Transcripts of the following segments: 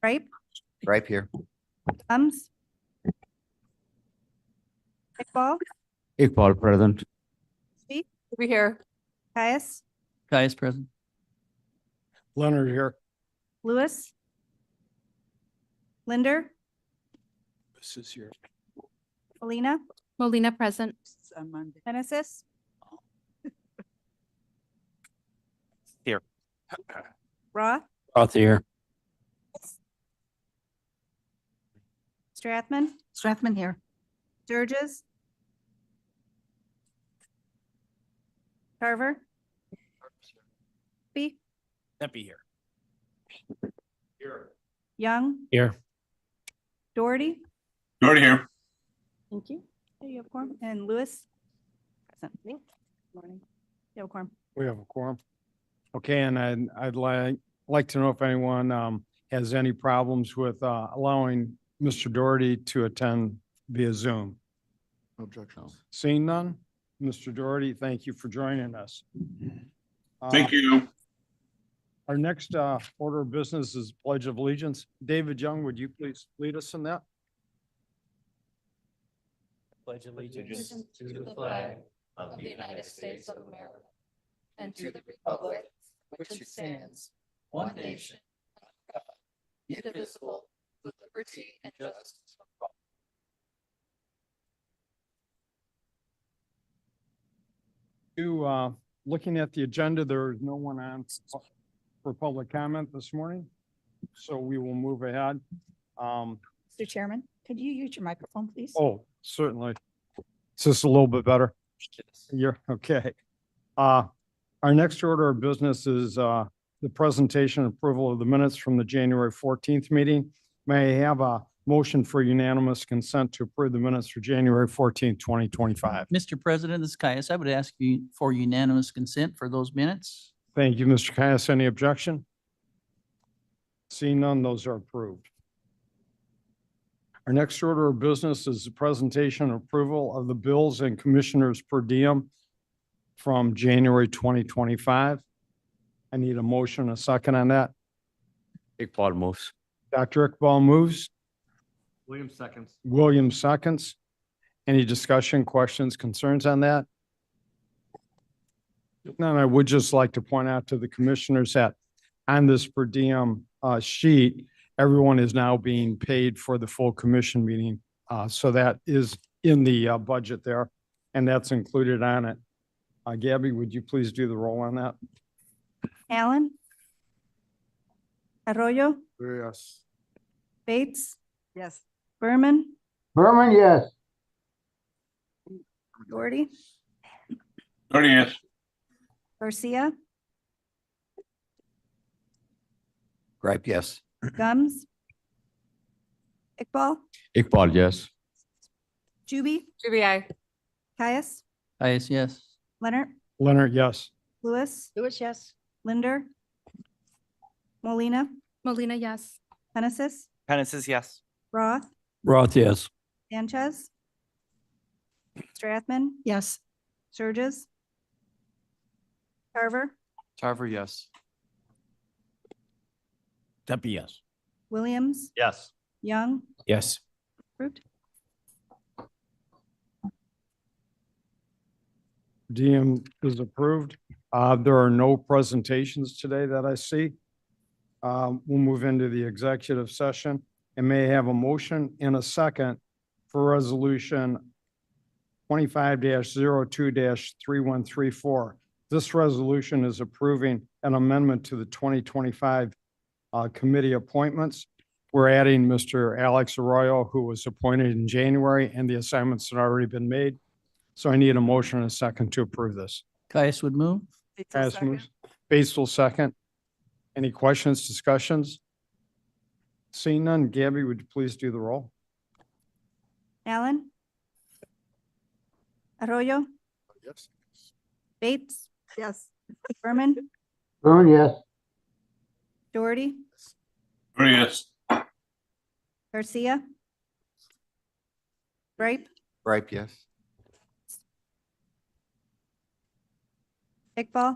Ripe, Right here. Combs. Iqbal, Iqbal present. Speak, Over here. Caius, Caius present. Leonard here. Lewis, Linder, This is your. Molina, Molina present. Genesis, Here. Roth, Roth here. Strathman here. Sturgis, Carver, Speak, Tempe here. Here. Young, Here. Doherty. Doherty here. Thank you. Okay, you have quorum. And Lewis. Present. Morning. You have quorum. We have a quorum. Okay, and I'd like to know if anyone has any problems with allowing Mr. Doherty to attend via Zoom. Objections. Seeing none, Mr. Doherty, thank you for joining us. Thank you. Our next order of business is Pledge of Allegiance. David Young, would you please lead us in that? Pledge allegiance To the flag of the United States of America and to the republic which it stands, one nation, under God, indivisible, with liberty and justice for all. Looking at the agenda, there is no one on for public comment this morning, so we will move ahead. Mr. Chairman, could you use your microphone, please? Oh, certainly. Is this a little bit better? You're okay. Our next order of business is the presentation and approval of the minutes from the January 14th meeting. May I have a motion for unanimous consent to approve the minutes for January 14th, 2025? Mr. President, this is Caius. I would ask you for unanimous consent for those minutes. Thank you, Mr. Caius. Any objection? Seeing none, those are approved. Our next order of business is the presentation and approval of the bills and commissioners per diem from January 2025. I need a motion, a second on that. Iqbal moves. Dr. Iqbal moves. William seconds. William seconds. Any discussion, questions, concerns on that? Then I would just like to point out to the commissioners that on this per diem sheet, everyone is now being paid for the full commission meeting. So that is in the budget there, and that's included on it. Gabby, would you please do the roll on that? Allen, Arroyo, Yes. Bates, Yes. Berman, Berman, yes. Doherty, Doherty, yes. Garcia, Gripe, yes. Gums, Iqbal, Iqbal, yes. Juby, Juby, Caius, Caius, yes. Leonard, Leonard, yes. Lewis, Lewis, yes. Linder, Molina, Molina, yes. Genesis, Penances, yes. Roth, Roth, yes. Sanchez, Strathman, Yes. Sturgis, Carver, Tarver, yes. Tempe, yes. Williams, Yes. Young, Yes. approved. DM is approved. There are no presentations today that I see. We'll move into the executive session and may I have a motion and a second for resolution 25-02-3134. This resolution is approving an amendment to the 2025 committee appointments. We're adding Mr. Alex Arroyo, who was appointed in January, and the assignments had already been made. So I need a motion and a second to approve this. Caius would move. Caius moves. Bates will second. Any questions, discussions? Seeing none, Gabby, would you please do the roll? Allen, Arroyo, Yes. Bates, Yes. Berman, Berman, yes. Doherty, Doherty, yes. Garcia, Ripe, Gripe, yes. Iqbal,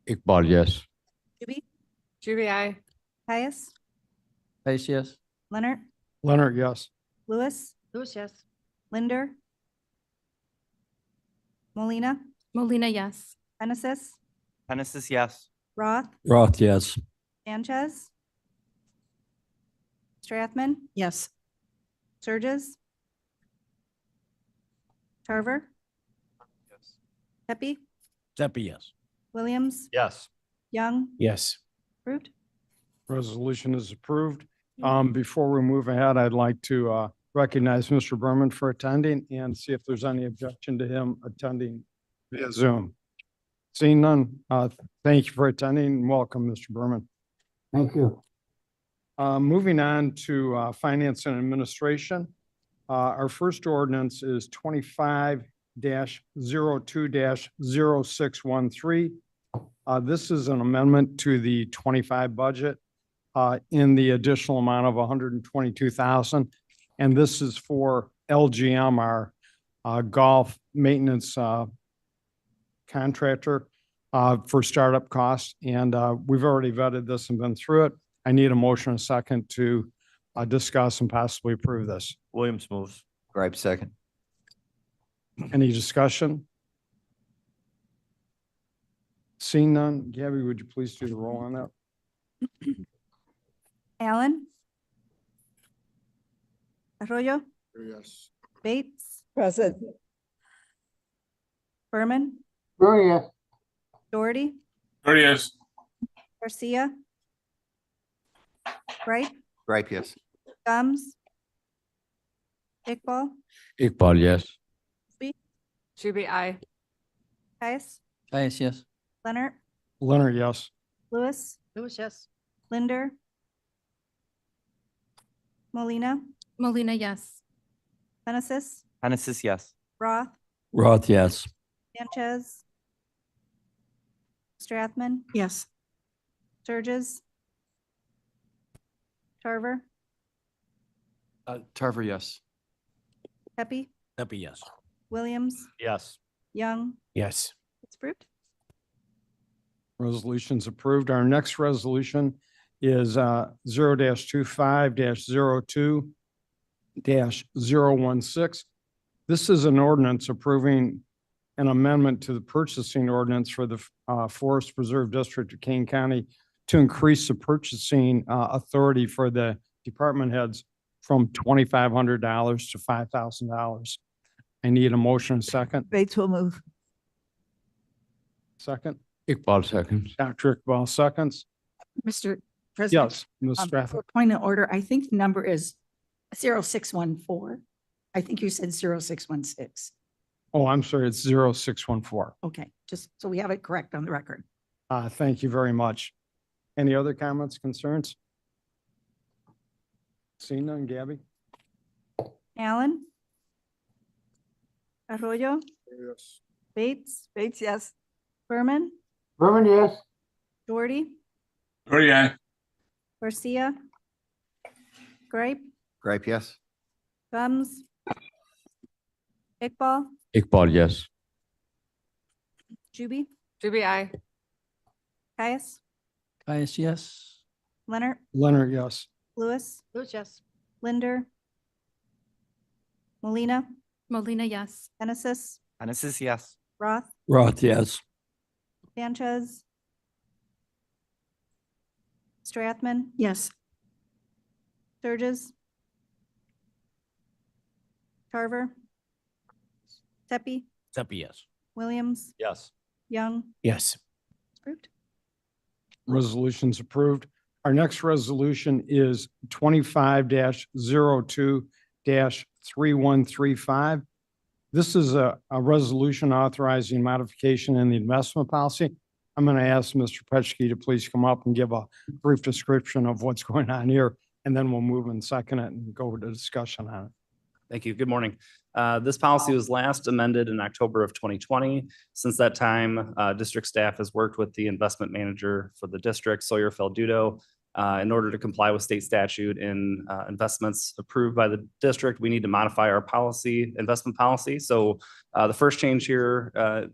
Iqbal, yes. Juby, Juby, Caius, Case, yes. Leonard, Leonard, yes. Lewis, Lewis, yes. Linder, Molina, Molina, yes. Genesis, Genesis, yes. Roth, Roth, yes. Sanchez, Strathman, Yes. Surges, Tarver, Yes. Pepe, Zeppy, yes. Williams, Yes. Young, Yes. approved. Resolution is approved. Before we move ahead, I'd like to recognize Mr. Berman for attending and see if there's any objection to him attending via Zoom. Seeing none, thank you for attending and welcome, Mr. Berman. Thank you. Moving on to Finance and Administration. Our first ordinance is 25-02-0613. This is an amendment to the 25 budget in the additional amount of 122,000. And this is for LGM, our golf maintenance contractor for startup costs. And we've already vetted this and been through it. I need a motion and a second to discuss and possibly approve this. Williams moves. Gripe, second. Any discussion? Seeing none, Gabby, would you please do the roll on that? Allen, Arroyo, Yes. Bates, Present. Berman, Berman, yes. Doherty, Doherty, yes. Garcia, Gripe, Gripe, yes. Gums, Iqbal, Iqbal, yes. Shuby, aye. Caius, Case, yes. Leonard, Leonard, yes. Lewis, Lewis, yes. Linder, Molina, Molina, yes. Genesis, Genesis, yes. Roth, Roth, yes. Sanchez, Strathman, Yes. Surges, Tarver, Tarver, yes. Pepe, Zeppy, yes. Williams, Yes. Young, Yes. it's approved. Resolution's approved. Our next resolution is 0-25-02-016. This is an ordinance approving an amendment to the purchasing ordinance for the Forest Preserve District of Kane County to increase the purchasing authority for the department heads from $2,500 to $5,000. I need a motion and a second. Bates will move. Second, Iqbal, second. Dr. Iqbal seconds. Mr. President. Yes, Ms. Strathman. For point of order, I think the number is 0614. I think you said 0616. Oh, I'm sorry, it's 0614. Okay, just so we have it correct on the record. Thank you very much. Any other comments, concerns? Seeing none, Gabby? Allen, Arroyo, Yes. Bates, Bates, yes. Berman, Berman, yes. Doherty, Doherty, aye. Garcia, Gripe, Gripe, yes. Gums, Iqbal, Iqbal, yes. Juby, Shuby, aye. Caius, Case, yes. Leonard, Leonard, yes. Lewis, Lewis, yes. Linder, Molina, Molina, yes. Genesis, Genesis, yes. Roth, Roth, yes. Sanchez, Strathman, Yes. Surges, Tarver, Pepe, Zeppy, yes. Williams, Yes. Young, Yes. approved. Resolution's approved. Our next resolution is 25-02-3135. This is a resolution authorizing modification in the investment policy. I'm going to ask Mr. Petchke to please come up and give a brief description of what's going on here, and then we'll move and second it and go to discussion on it. Thank you. Good morning. This policy was last amended in October of 2020. Since that time, district staff has worked with the investment manager for the district, Sawyer Feldudo, in order to comply with state statute in investments approved by the district. We need to modify our policy, investment policy. So the first change here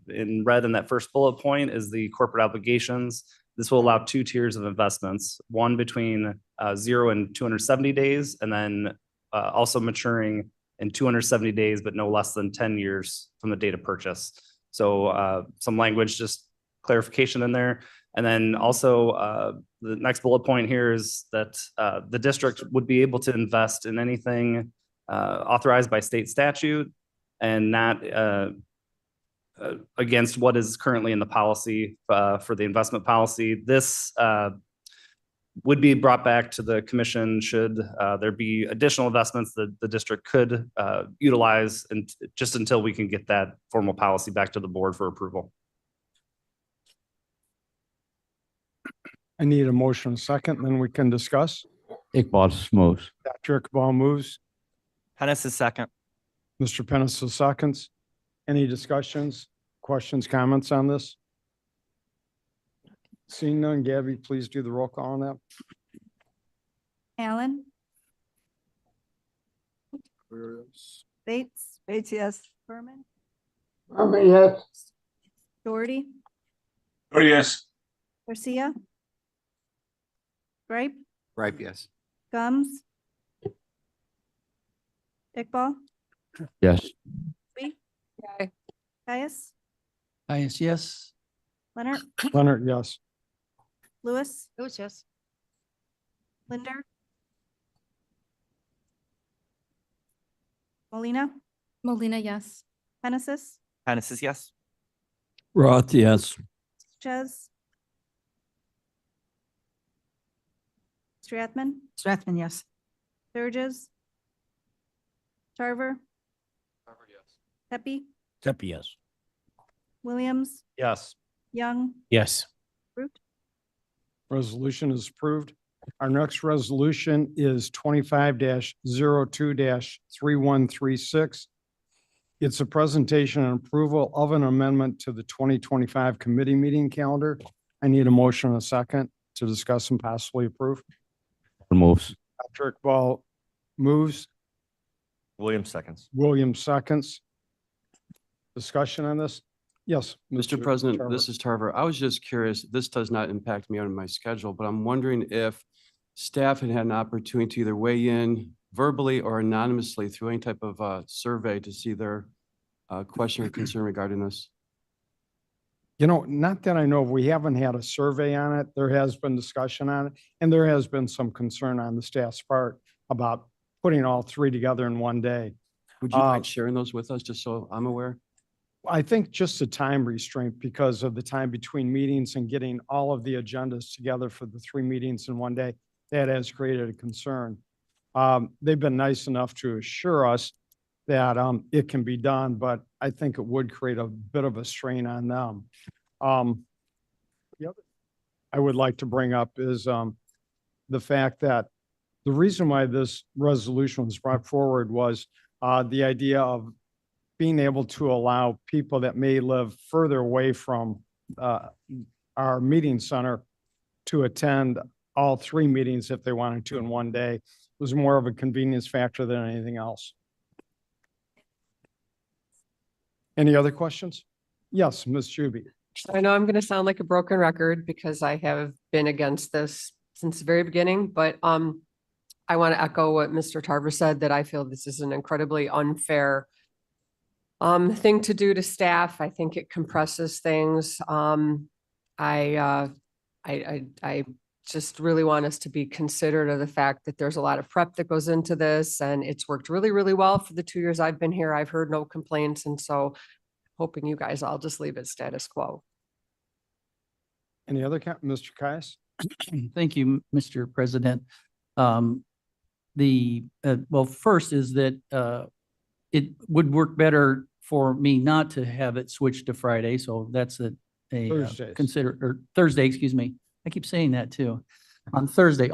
in red in that first bullet point is the corporate obligations. This will allow two tiers of investments, one between 0 and 270 days, and then also maturing in 270 days, but no less than 10 years from the date of purchase. So some language, just clarification in there. And then also the next bullet point here is that the district would be able to invest in anything authorized by state statute and not against what is currently in the policy for the investment policy. This would be brought back to the commission should there be additional investments that the district could utilize, and just until we can get that formal policy back to the board for approval. I need a motion second, then we can discuss. Iqbal moves. Dr. Iqbal moves. Hennis is second. Mr. Pennis is seconds. Any discussions, questions, comments on this? Seeing none, Gabby, please do the roll call on that. Allen, Bates, yes. Berman, Berman, yes. Doherty, Doherty, yes. Garcia, Gripe, Right, yes. Gums, Iqbal, Yes. Yay. Caius, yes. Leonard, Leonard, yes. Lewis, Lewis, yes. Linder, Molina, Molina, yes. Hennessis, Hennis is yes. Roth, yes. Ches, Strathman, Strathman, yes. Sturgis, Tarver, Pepe, Step yes. Williams, Yes. Young, Yes. Root, Resolution is approved. Our next resolution is 25-02-3136. It's a presentation and approval of an amendment to the 2025 committee meeting calendar. I need a motion and a second to discuss and possibly approve. Moves. Dr. Iqbal moves, Williams seconds. Williams seconds. Discussion on this? Yes. Mr. President, Tarver. this is Tarver. I was just curious, this does not impact me on my schedule, but I'm wondering if staff had an opportunity to either weigh in verbally or anonymously through any type of survey to see their question or concern regarding this. You know, not that I know, of, we haven't had a survey on it. There has been discussion on it, and there has been some concern on the staff's part about putting all three together in one day. Would you mind sharing those with us, just so I'm aware? I think just a time restraint because of the time between meetings and getting all of the agendas together for the three meetings in one day, that has created a concern. They've been nice enough to assure us that it can be done, but I think it would create a bit of a strain on them. The other I would like to bring up is the fact that the reason why this resolution was brought forward was the idea of being able to allow people that may live further away from our meeting center to attend all three meetings if they wanted to in one day. It was more of a convenience factor than anything else. Any other questions? Yes, Ms. Juby. I know I'm going to sound like a broken record because I have been against this since the very beginning, but I want to echo what Mr. Tarver said, that I feel this is an incredibly unfair thing to do to staff. I think it compresses things. I just really want us to be considerate of the fact that there's a lot of prep that goes into this, and it's worked really, really well for the 2 years I've been here. I've heard no complaints, and so hoping you guys all just leave it status quo. Any other, Mr. Caius? Thank you, Mr. President. Well, first is that it would work better for me not to have it switched to Friday. So that's a Thursday, excuse me. I keep saying that too. On Thursday,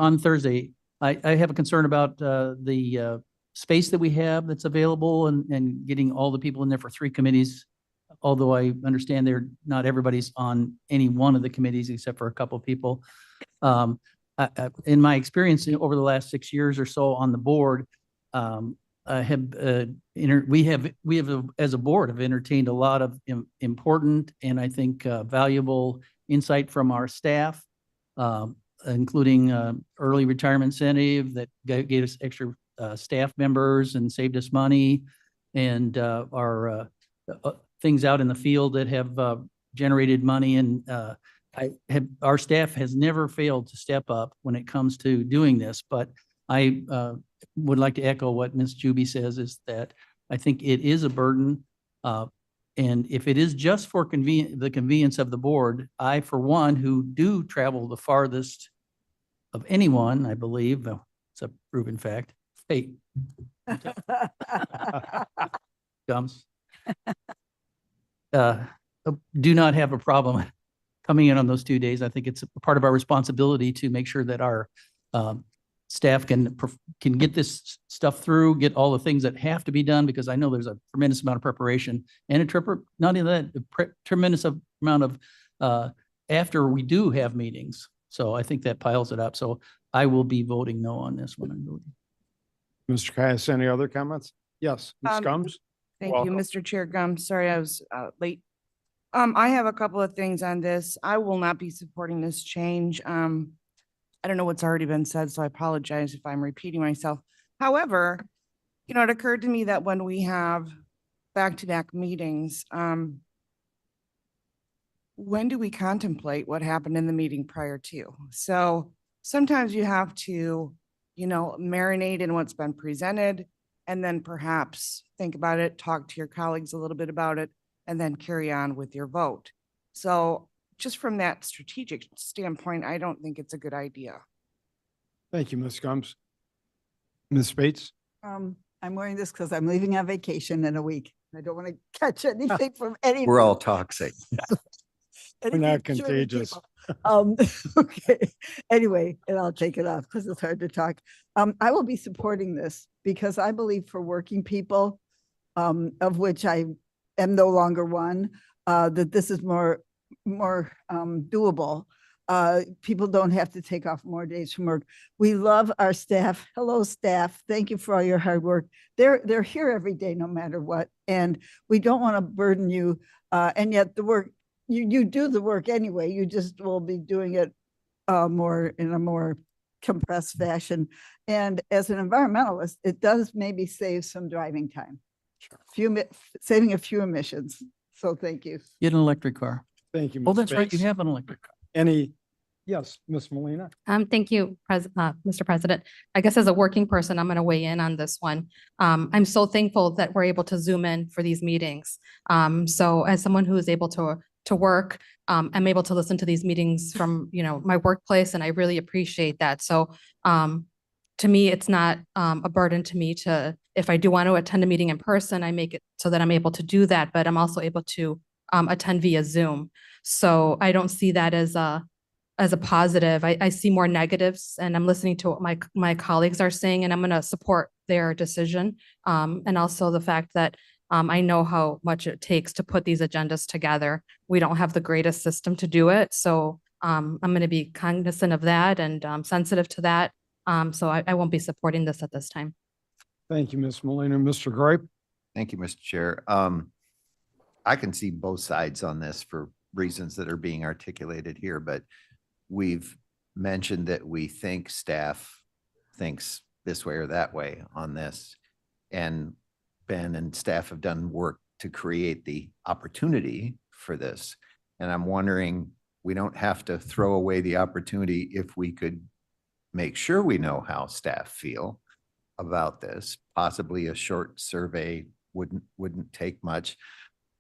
I have a concern about the space that we have that's available and getting all the people in there for three committees. Although I understand not everybody's on any one of the committees except for a couple of people. In my experience over the last 6 years or so on the board, we have as a board have entertained a lot of important and I think valuable insight from our staff. including early retirement incentive that gave us extra staff members and saved us money, and our things out in the field that have generated money. And our staff has never failed to step up when it comes to doing this. But I would like to echo what Ms. Juby says, is that I think it is a burden. And if it is just for the convenience of the board, I, for one, who do travel the farthest of anyone, I believe, it's a proven fact. Hey, gums. Do not have a problem coming in on those 2 days. I think it's a part of our responsibility to make sure that our staff can get this stuff through, get all the things that have to be done, because I know there's a tremendous amount of preparation and not only that, tremendous amount of after we do have meetings. So I think that piles it up. So I will be voting no on this one. I'm voting. Mr. Caius, any other comments? Yes, Ms. Gums? Thank you, Welcome. Mr. Chair Gum. Sorry, I was late. I have a couple of things on this. I will not be supporting this change. I don't know what's already been said, so I apologize if I'm repeating myself. However, it occurred to me that when we have back-to-back meetings, when do we contemplate what happened in the meeting prior to? So sometimes you have to, marinate in what's been presented, and then perhaps think about it, talk to your colleagues a little bit about it, and then carry on with your vote. So just from that strategic standpoint, I don't think it's a good idea. Thank you, Ms. Gums. Ms. Bates? I'm wearing this because I'm leaving on vacation in a week. I don't want to catch anything from anyone. We're all toxic. We're not contagious. Okay. Anyway, and I'll take it off because it's hard to talk. I will be supporting this because I believe for working people, of which I am no longer one, that this is more doable. People don't have to take off more days from work. We love our staff. Hello, staff. Thank you for all your hard work. They're here every day, no matter what. And we don't want to burden you. And yet the work, you do the work anyway. You just will be doing it more in a more compressed fashion. And as an environmentalist, it does maybe save some driving time, saving a few emissions. So thank you. Get an electric car. Thank you, Ms. Oh, that's right. You Bates. have an electric car. Yes, Ms. Molina? Thank you, Mr. President. I guess as a working person, I'm going to weigh in on this one. I'm so thankful that we're able to Zoom in for these meetings. So as someone who is able to work, I'm able to listen to these meetings from, my workplace, and I really appreciate that. So to me, it's not a burden to me if I do want to attend a meeting in person, I make it so that I'm able to do that, but I'm also able to attend via Zoom. So I don't see that as a positive. I see more negatives, and I'm listening to what my colleagues are saying, and I'm going to support their decision. And also the fact that I know how much it takes to put these agendas together. We don't have the greatest system to do it. So I'm going to be cognizant of that and sensitive to that. So I won't be supporting this at this time. Thank you, Ms. Molina. Mr. Gripe? Thank you, Mr. Chair. I can see both sides on this for reasons that are being articulated here, but we've mentioned that we think staff thinks this way or that way on this. And Ben and staff have done work to create the opportunity for this. And I'm wondering, we don't have to throw away the opportunity if we could make sure we know how staff feel about this. Possibly a short survey wouldn't take much,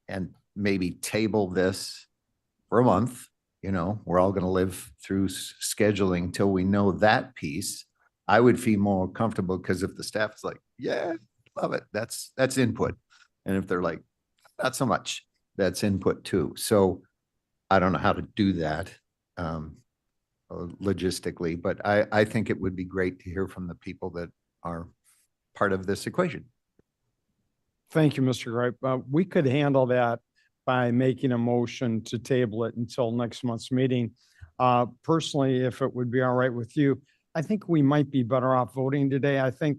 and maybe table this for a month. We're all going to live through scheduling till we know that piece. I would feel more comfortable, because if the staff is like, yeah, love it, that's input. And if they're like, not so much, that's input too. So I don't know how to do that logistically, but I think it would be great to hear from the people that are part of this equation. Thank you, Mr. Gripe. We could handle that by making a motion to table it until next month's meeting. Personally, if it would be all right with you, I think we might be better off voting today. I think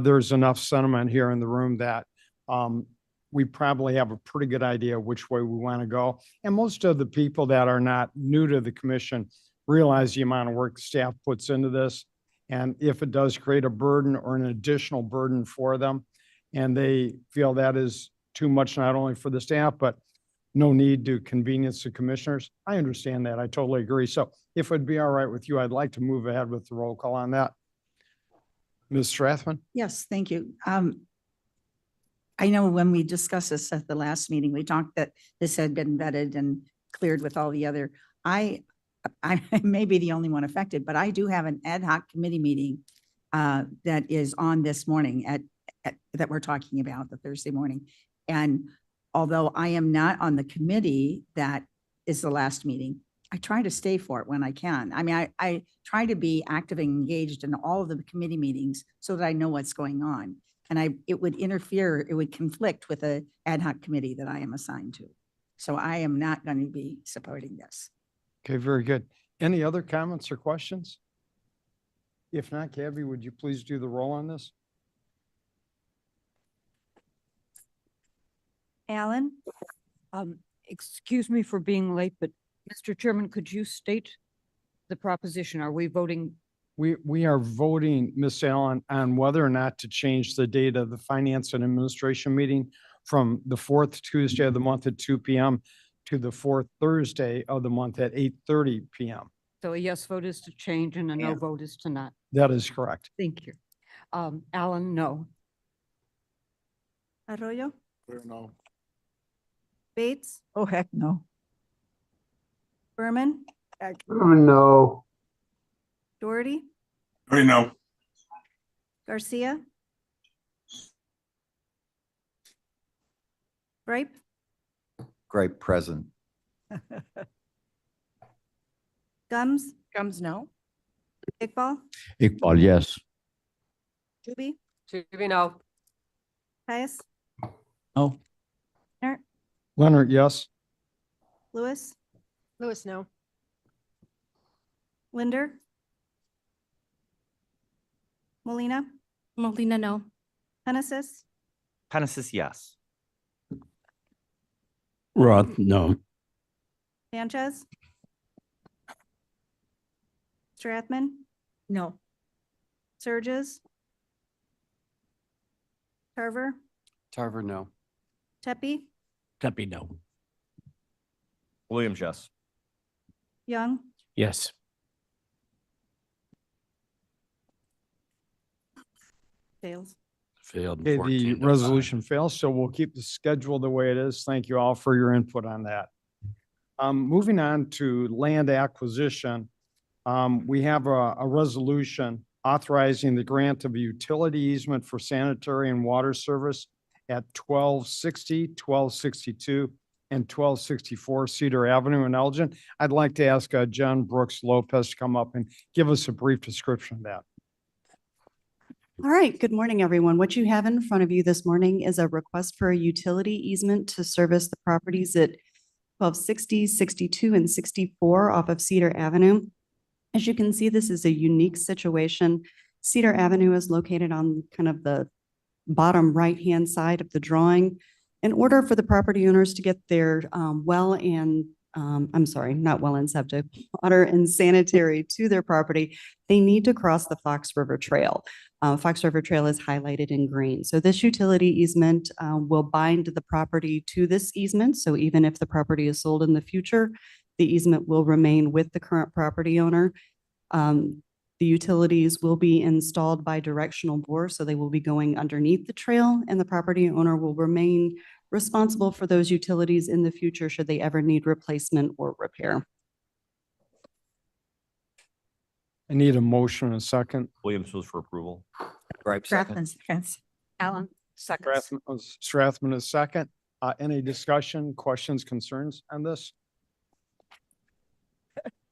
there's enough sentiment here in the room that we probably have a pretty good idea which way we want to go. And most of the people that are not new to the commission realize the amount of work staff puts into this. And if it does create a burden or an additional burden for them, and they feel that is too much, not only for the staff, but no need to convenience the commissioners, I understand that. I totally agree. So if it'd be all right with you, I'd like to move ahead with the roll call on that. Ms. Strathman? Yes, thank you. I know when we discussed this at the last meeting, we talked that this had been vetted and cleared with all the other. I may be the only one affected, but I do have an ad hoc committee meeting that is on this morning that we're talking about, the Thursday morning. And although I am not on the committee that is the last meeting, I try to stay for it when I can. I mean, I try to be active and engaged in all of the committee meetings so that I know what's going on. And it would interfere, it would conflict with an ad hoc committee that I am assigned to. So I am not going to be supporting this. Okay, very good. Any other comments or questions? If not, Gabby, would you please do the roll on this? Alan? Excuse me for being late, but Mr. Chairman, could you state the proposition? Are we voting? We are voting, Ms. Allen, on whether or not to change the date of the Finance and Administration meeting from the fourth Tuesday of the month at 2 p.m. to the fourth Thursday of the month at 8:30 p.m. So a yes vote is to change and a no Yeah. vote is to not. That is correct. Thank you. Alan, no. Arroyo? No. Bates? Oh, heck, no. Berman? No. Doherty? No. Garcia? Gripe? Great present. Gums? Gums, no. Iqbal? Iqbal, yes. Juby? To be no. Caius? Oh, Leonard, yes. Lewis? Lewis, no. Linder? Molina? Molina, no. Genesis? Genesis, yes. Roth, no. Sanchez? Strathman? No. Surges? Tarver? Tarver, no. Tepe? Tepe, no. Williams, yes. Young? Yes. Fails. Failed. Okay, the 14 to 5. resolution fails, so we'll keep the schedule the way it is. Thank you all for your input on that. Moving on to land acquisition. We have a resolution authorizing the grant of a utility easement for sanitary and water service at 1260, 1262, and 1264 Cedar Avenue in Elgin. I'd like to ask John Brooks Lopez to come up and give us a brief description of that. All right, good morning, everyone. What you have in front of you this morning is a request for a utility easement to service the properties at 1260, 62, and 64 off of Cedar Avenue. As you can see, this is a unique situation. Cedar Avenue is located on kind of the bottom right-hand side of the drawing. In order for the property owners to get their well and not well and septic, water and sanitary to their property, they need to cross the Fox River Trail. Fox River Trail is highlighted in green. So this utility easement will bind the property to this easement. So even if the property is sold in the future, the easement will remain with the current property owner. The utilities will be installed by directional bore, so they will be going underneath the trail, and the property owner will remain responsible for those utilities in the future should they ever need replacement or repair. I need a motion and a second. Williams moves for approval. Gripe, second. Strathman seconds. Alan, seconds. Strathman is second. Any discussion, questions, concerns on this?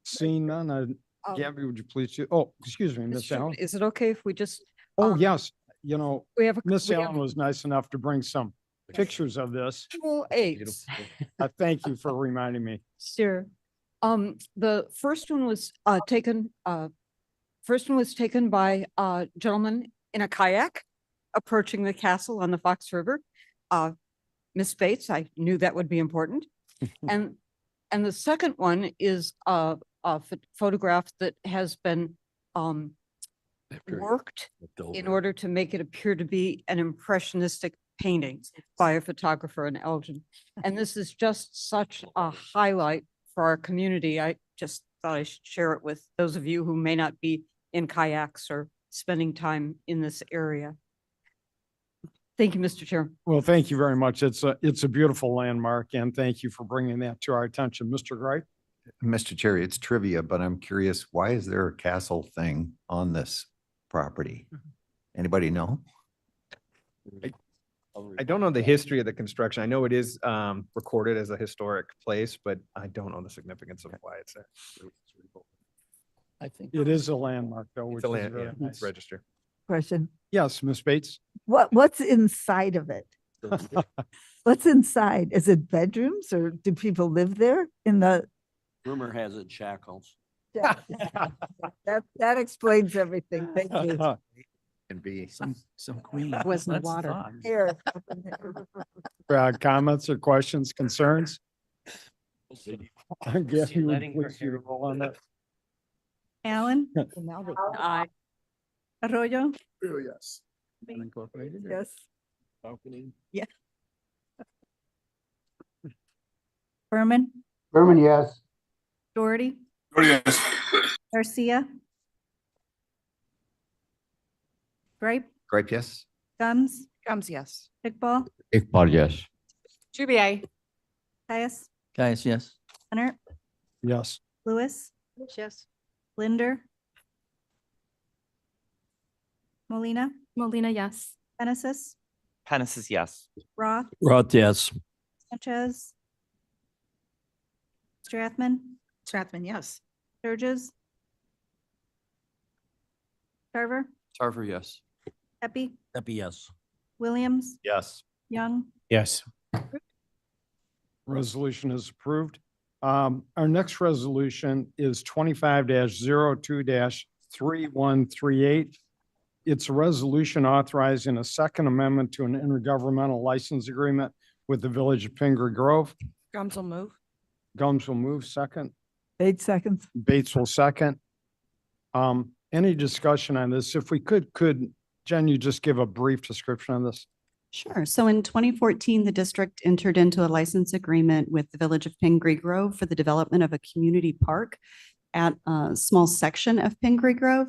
Seeing none, Gabby, would you please do, oh, excuse me, Mr. Miss Chairman, Allen? is it okay if we just? Oh, yes, you know, We have a. Miss we have Allen was nice enough to bring some pictures of this. actual aids. Thank you for reminding me. Sure. The first one was taken by a gentleman in a kayak approaching the castle on the Fox River. Miss Bates, I knew that would be important. And the second one is a photograph that has been worked in order to make it appear to be an impressionistic painting by a photographer in Elgin. And this is just such a highlight for our community. I just thought I should share it with those of you who may not be in kayaks or spending time in this area. Thank you, Mr. Chair. Well, thank you very much. It's a beautiful landmark, and thank you for bringing that to our attention. Mr. Wright? Mr. Chair, it's trivia, but I'm curious, why is there a castle thing on this property? Anybody know? I don't know the history of the construction. I know it is recorded as a historic place, but I don't know the significance of why it's there. I think. It is a landmark, though, which It's a is land, very yeah, nice. it's registered. Question. Yes, Ms. Bates? What's inside of it? What's inside? Is it bedrooms or do people live there in the? Rumor has it shackles. That explains everything. Thank you. Can be. Some queen. Was in the That's water. fun. Here. Comments or questions, concerns? I'm guessing you would please you to roll on that. Allen, Aye. Arroyo, Oh, yes. Unincorporated or- Yes. Balcony. Berman, Berman, yes. Doherty, yes. Garcia, Gripe, Gripe, yes? Gums, Gums, yes. Iqbal, Iqbal, yes. Jubilee. Caius, Guys, yes. Leonard, Yes. Lewis, Yes. Linder, Molina, Molina, yes. Genesis, Genesis, yes. Roth, Roth, yes. Sanchez, Strathman, yes. Sturgis, Tarver, Tarver, yes. Pepe, Pepe, yes. Williams, Yes. Young, Yes. Resolution is approved. Our next resolution is 25-02-3138. It's a resolution authorizing a second amendment to an intergovernmental license agreement with the Village of Pingree Grove. Gums will move. Gums will move second. 8 seconds. Bates will second. Any discussion on this? If we could Jen, you just give a brief description on this? Sure. So in 2014, the district entered into a license agreement with the Village of Pingree Grove for the development of a community park at a small section of Pingree Grove.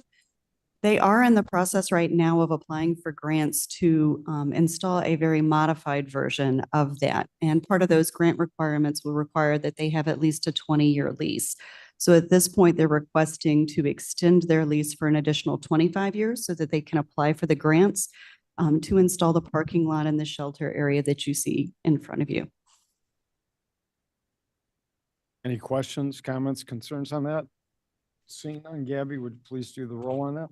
They are in the process right now of applying for grants to install a very modified version of that. And part of those grant requirements will require that they have at least a 20-year lease. So at this point, they're requesting to extend their lease for an additional 25 years so that they can apply for the grants to install the parking lot and the shelter area that you see in front of you. Any questions, comments, concerns on that? Seeing none, Gabby, would you please do the roll on that?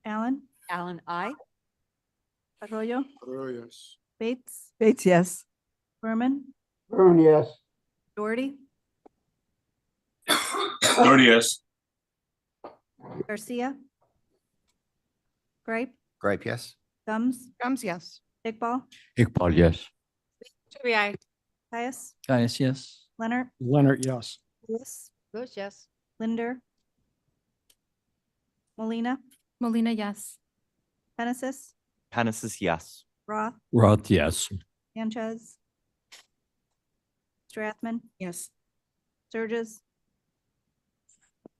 Allen, Allen, aye. Arroyo, Oh, yes. Bates, Bates, yes. Berman, Berman, yes. Doherty, Doherty, yes. Garcia, Gripe, Gripe, yes? Gums, Gums, yes. Iqbal, Iqbal, yes. Jubilee. Caius, Guys, yes. Leonard, Leonard, yes. Lewis, Lewis, yes. Linder, Molina, Molina, yes. Genesis, Genesis, yes. Roth, Roth, yes. Sanchez, Strathman, Yes. Sturgis,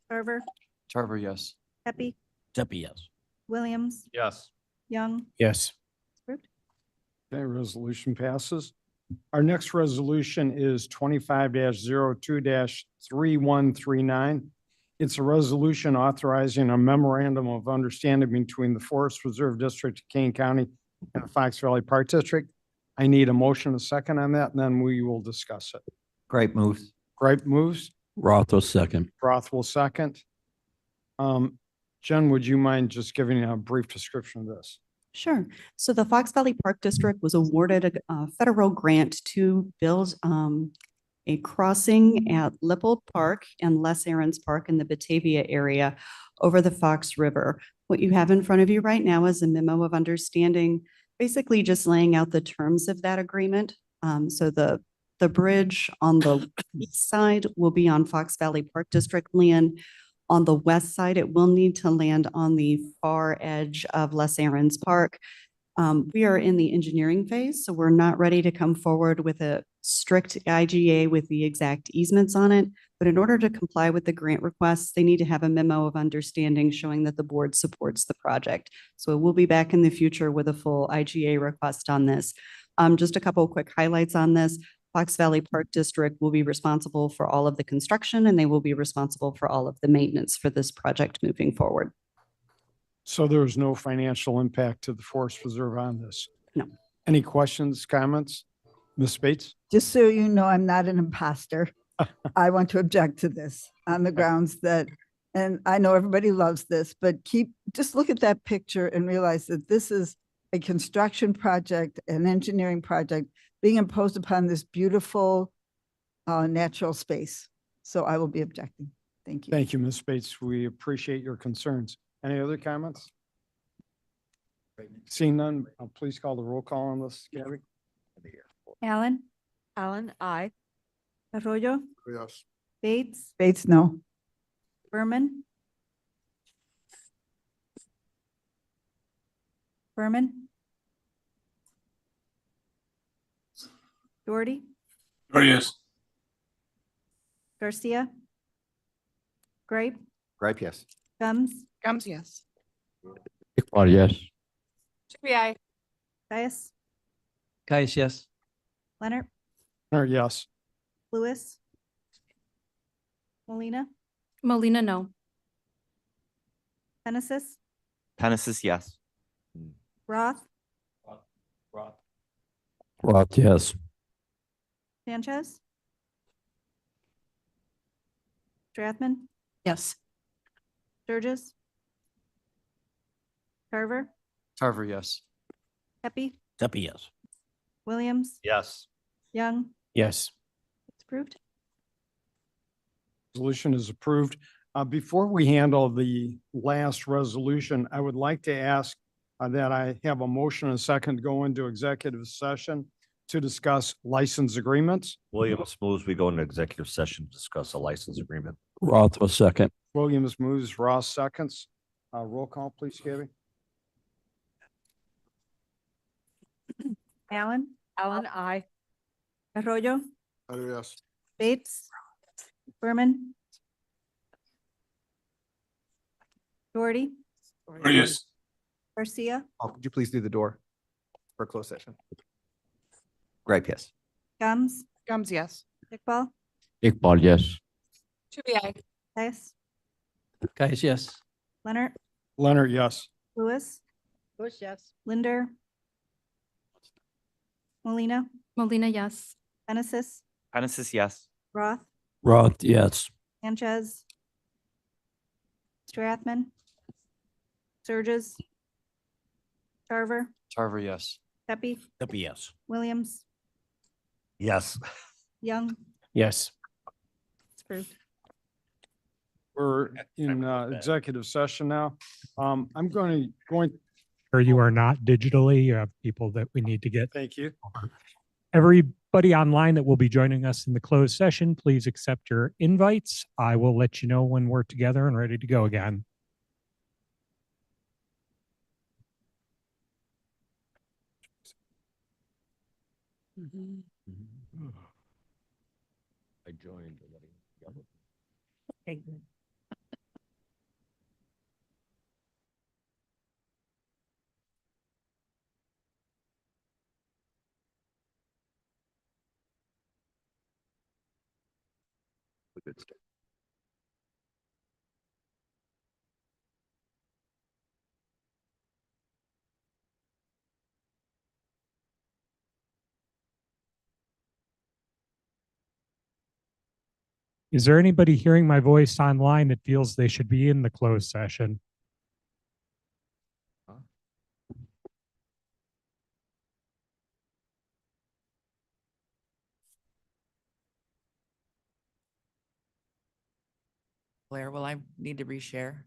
Tarver, Tarver, yes. Pepe, Pepe, yes. Williams, Yes. Young, Yes. approved. Okay, resolution passes. Our next resolution is 25-02-3139. It's a resolution authorizing a memorandum of understanding between the Forest Reserve District of Kane County and the Fox Valley Park District. I need a motion, a second on that, and then we will discuss it. Gripe moves. Gripe moves, Roth will second. Roth will second. Jen, would you mind just giving a brief description of this? Sure. So the Fox Valley Park District was awarded a federal grant to build a crossing at Lippold Park and Les Aarons Park in the Batavia area over the Fox River. What you have in front of you right now is a memo of understanding, basically just laying out the terms of that agreement. So the The bridge on the east side will be on Fox Valley Park District land. On the west side, it will need to land on the far edge of Les Aaron's Park. We are in the engineering phase, so we're not ready to come forward with a strict IGA with the exact easements on it. But in order to comply with the grant requests, they need to have a memo of understanding showing that the board supports the project. So we'll be back in the future with a full IGA request on this. Just a couple of quick highlights on this. Fox Valley Park District will be responsible for all of the construction, and they will be responsible for all of the maintenance for this project moving forward. So there is no financial impact to the Forest Preserve on this? No. Any questions, comments? Ms. Spates? Just so you know, I'm not an imposter. I want to object to this on the grounds that, and I know everybody loves this, but just look at that picture and realize that this is a construction project, an engineering project being imposed upon this beautiful natural space. So I will be objecting. Thank you. Thank you, Ms. Spates. We appreciate your concerns. Any other comments? Seeing none, please call the roll call on this, Gabby. Allen, Alan, I. Arroyo, Yes. Bates, Bates, no. Berman. Berman. Doherty, Doherty, yes. Garcia. Gripe, Gripe, yes. Gums, Gums, yes. Iqbal, yes. Trivia. Caius, Caius, yes. Leonard, Yes. Lewis. Molina, Molina, no. Genesis, Genesis, yes. Roth, Roth, yes. Sanchez. Strathman, Yes. Sturgis. Carver, Tarver, yes. Pepe, Pepe, yes. Williams, Yes. Young. Yes. It's approved. Resolution is approved. Before we handle the last resolution, I would like to ask that I have a motion and a second to go into executive session to discuss license agreements. Williams moves, we go into executive session to discuss a license agreement. Roth was second. Williams moves, Ross seconds. Roll call, please, Gabby. Allen, Alan, I. Arroyo, Yes. Bates, Berman. Doherty, Doherty, yes. Garcia, Oh, could you please do the door for a closed session? Gripe, yes. Gums, Gums, yes. Iqbal, Iqbal, yes. Trivia. Caius, Caius, yes. Leonard, Leonard, yes. Lewis, Bush, yes. Linder. Molina, Molina, yes. Genesis, Genesis, yes. Roth, Roth, yes. Sanchez. Strathman. Sturgis. Carver, Tarver, yes. Pepe, Pepe, yes. Williams, Yes. Young. Yes. It's approved. We're in executive session now. I'm going. Or you are not digitally, you have people that we need to get. Thank you. Everybody online that will be joining us in the closed session, please accept your invites. I will let you know when we're together and ready to go again. I joined. Okay, good. Good stuff. Is there anybody hearing my voice online that feels they should be in the closed session? Blair, will I need to reshare?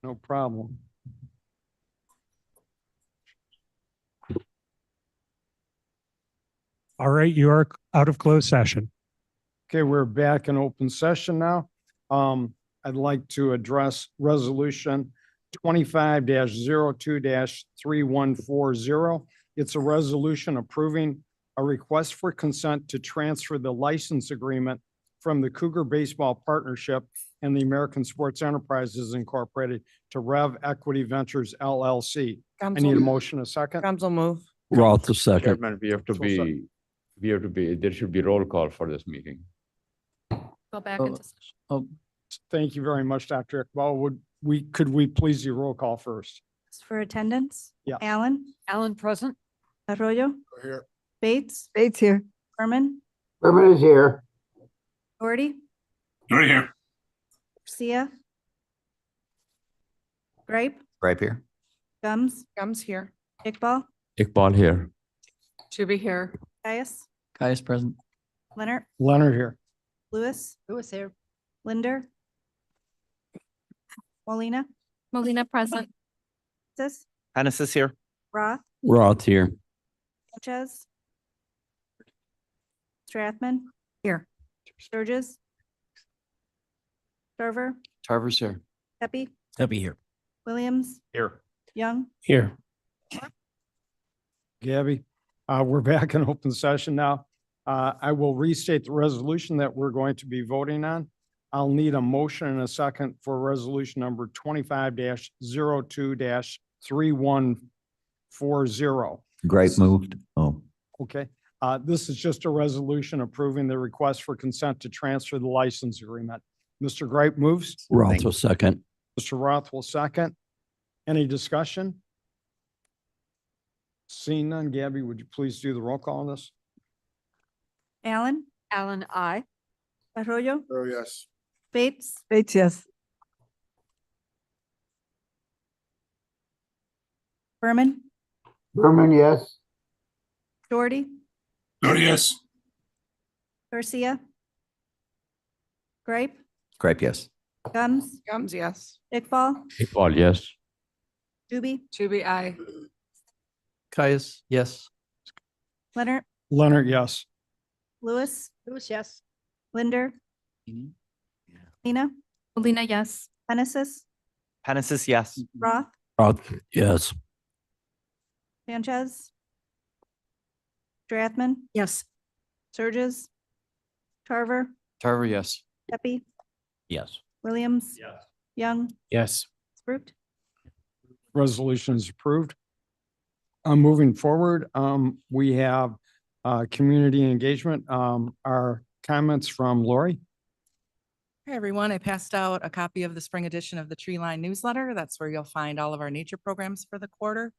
No problem. All right, you are out of closed session. Okay, we're back in open session now. I'd like to address resolution 25-02-3140. It's a resolution approving a request for consent to transfer the license agreement from the Cougar Baseball Partnership and the American Sports Enterprises Incorporated to Rev Equity Ventures LLC. I need a motion, a second. Gums will move. Roth the second. Chairman, we have to be, there should be roll call for this meeting. Go back Oh. into session. Oh, Thank you very much, Dr. Iqbal. Could we please do roll call first? For attendance? Yeah. Allen, Alan present. Arroyo, Here. Bates, Bates here. Berman, Berman is here. Doherty, Doherty here. Garcia, Gripe, Right here. Gums, Gums here. Iqbal, Iqbal here. To be here. Caius, Caius present. Leonard, Leonard here. Lewis, Lewis here. Linder, Molina, Molina present. Hennis here. Roth, Roth here. Sanchez, Strathman. Here. Sturgis. Tarver, Tarver's here. Pepe, Happy here. Williams, Here. Young, Here. Gabby, we're back in open session now. I will restate the resolution that we're going to be voting on. I'll need a motion and a second for resolution number 25-02-3140. Great moved. Oh, Okay, this is just a resolution approving the request for consent to transfer the license agreement. Mr. Gripe moves. Roth the second. Mr. Roth will second. Any discussion? Seeing none, Gabby, would you please do the roll call on this? Allen, Alan, I. Arroyo, Oh, yes. Bates, Bates, yes. Berman, Berman, yes. Doherty, Doherty, yes. Garcia, Gripe, great. Yes. Gums, Gums, yes. Iqbal, Iqbal, yes. Doobie, To be I. Caius, yes. Leonard, Leonard, yes. Lewis, Lewis, yes. Linder, Lena, Molina, yes. Hennessis, Hennis, yes. Roth, Roth, yes. Sanchez, Strathman. Yes. Sturgis, Tarver, Tarver, yes. Pepe, Yes. Williams, Yes. Young, Yes. approved. Resolution is approved. Moving forward, we have community engagement. Our comments from Lori. Hey, everyone. I passed out a copy of the spring edition of the Tree Line newsletter. That's where you'll find all of our nature programs for the quarter.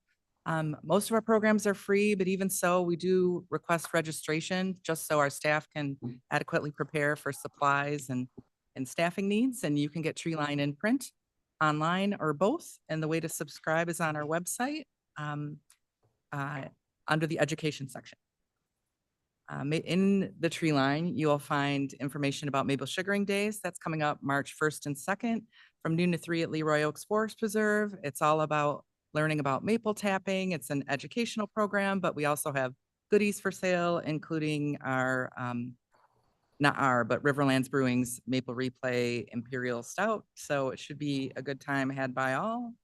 Most of our programs are free, but even so, we do request registration just so our staff can adequately prepare for supplies and staffing needs. And you can get Tree Line in print, online, or both. And the way to subscribe is on our website under the education section. In the Tree Line, you will find information about Maple Sugaring Days. That's coming up March 1st and 2nd from noon to 3 at Leroy Oaks Forest Preserve. It's all about learning about maple tapping. It's an educational program, but we also have goodies for sale, including our, but Riverlands Brewing's Maple Replay Imperial Stout. So it should be a good time had by all.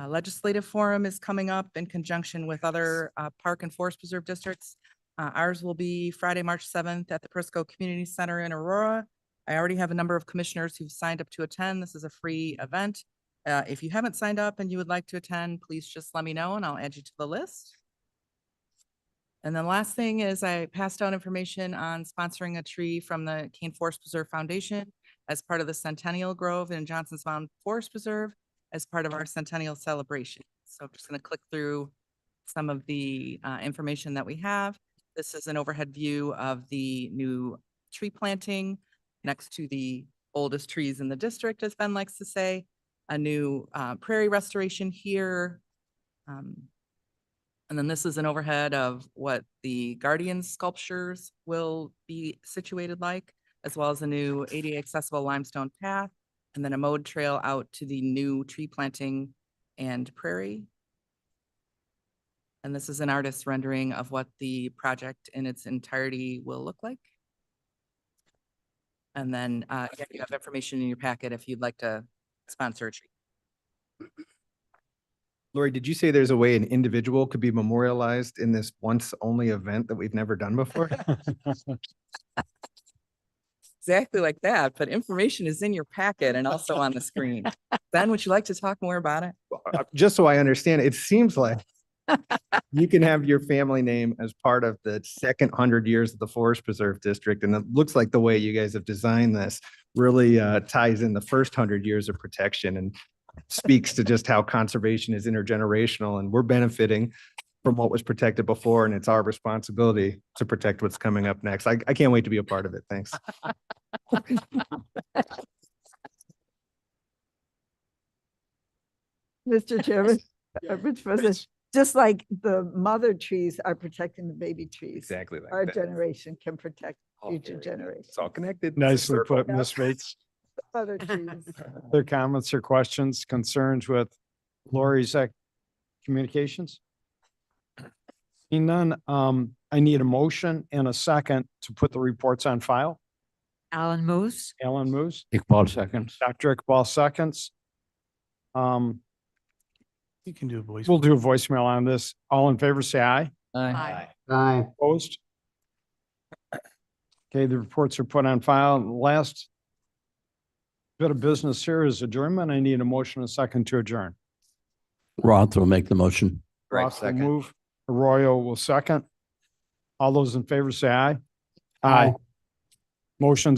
Legislative Forum is coming up in conjunction with other park and forest preserve districts. Ours will be Friday, March 7th at the Prisco Community Center in Aurora. I already have a number of commissioners who've signed up to attend. This is a free event. If you haven't signed up and you would like to attend, please just let me know and I'll add you to the list. And then last thing is I passed out information on sponsoring a tree from the Kane Forest Preserve Foundation as part of the Centennial Grove in Johnson's Mound Forest Preserve as part of our centennial celebration. So I'm just going to click through some of the information that we have. This is an overhead view of the new tree planting next to the oldest trees in the district, as Ben likes to say, a new prairie restoration here. And then this is an overhead of what the Guardian sculptures will be situated like, as well as a new ADA accessible limestone path, and then a mowed trail out to the new tree planting and prairie. And this is an artist's rendering of what the project in its entirety will look like. And then again, you have information in your packet if you'd like to sponsor a tree. Lori, did you say there's a way an individual could be memorialized in this once only event that we've never done before? Exactly like that, but information is in your packet and also on the screen. Ben, would you like to talk more about it? Just so I understand, it seems like you can have your family name as part of the second 100 years of the Forest Preserve District. And it looks like the way you guys have designed this really ties in the first 100 years of protection and speaks to just how conservation is intergenerational, and we're benefiting from what was protected before, and it's our responsibility to protect what's coming up next. I can't wait to be a part of it. Thanks. Mr. Chairman, Mr. President, just like the mother trees are protecting the baby trees. Exactly like Our that. generation can protect future generations. It's all connected. Nicely put, Ms. Bates. Other trees. Other comments or questions, concerns with Lori's communications? Seeing none, I need a motion and a second to put the reports on file. Alan moves. Alan moves. Iqbal seconds. Dr. Iqbal seconds. You can do a voice. We'll do a voicemail on this. All in favor, say aye. Aye. Aye. Opposed? Okay, the reports are put on file. Last bit of business here is adjournment. I need a motion and a second to adjourn. Roth will make the motion. Roth will move. Arroyo will second. All those in favor say aye. Aye. Motion's